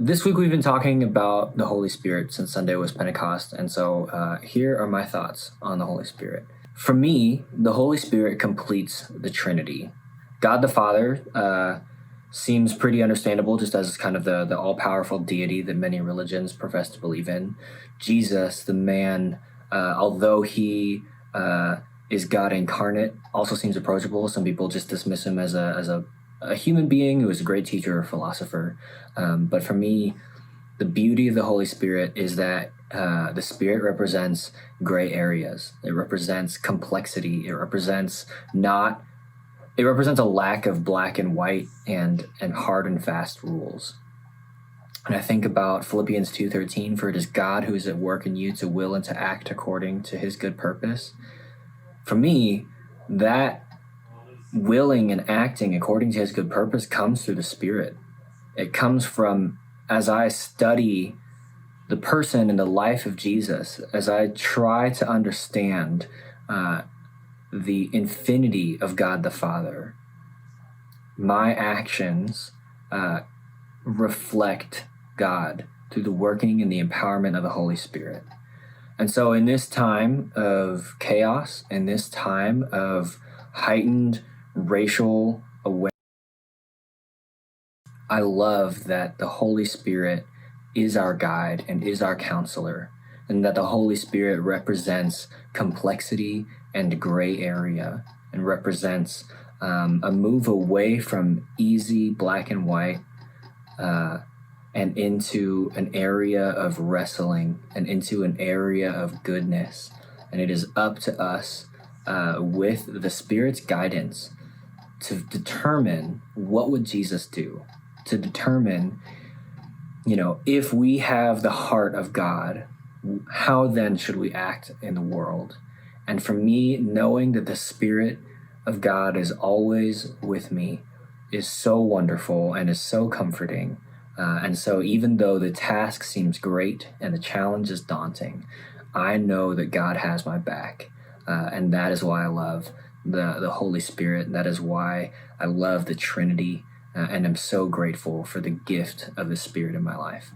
This week we've been talking about the Holy Spirit since Sunday was Pentecost, and so here are my thoughts on the Holy Spirit. For me, the Holy Spirit completes the Trinity. God the Father seems pretty understandable just as kind of the all-powerful deity that many religions profess to believe in. Jesus, the man, although he is God incarnate, also seems approachable. Some people just dismiss him as a human being who is a great teacher or philosopher. But for me, the beauty of the Holy Spirit is that the Spirit represents gray areas. It represents complexity. It represents a lack of black and white and hard and fast rules. And I think about Philippians 2:13, for it is God who is at work in you to will and to act according to his good purpose. For me, that willing and acting according to his good purpose comes through the Spirit. It comes from, as I study the person and the life of Jesus, as I try to understand the infinity of God the Father, my actions reflect God through the working and the empowerment of the Holy Spirit. And so in this time of chaos, in this time of heightened racial awareness, I love that the Holy Spirit is our guide and is our counselor, and that the Holy Spirit represents complexity and gray area and represents a move away from easy black and white and into an area of wrestling and into an area of goodness. And it is up to us with the Spirit's guidance to determine what would Jesus do, to determine, if we have the heart of God, how then should we act in the world? And for me, knowing that the Spirit of God is always with me is so wonderful and is so comforting. And so even though the task seems great and the challenge is daunting, I know that God has my back. And that is why I love the Holy Spirit. That is why I love the Trinity. And I'm so grateful for the gift of the Spirit in my life.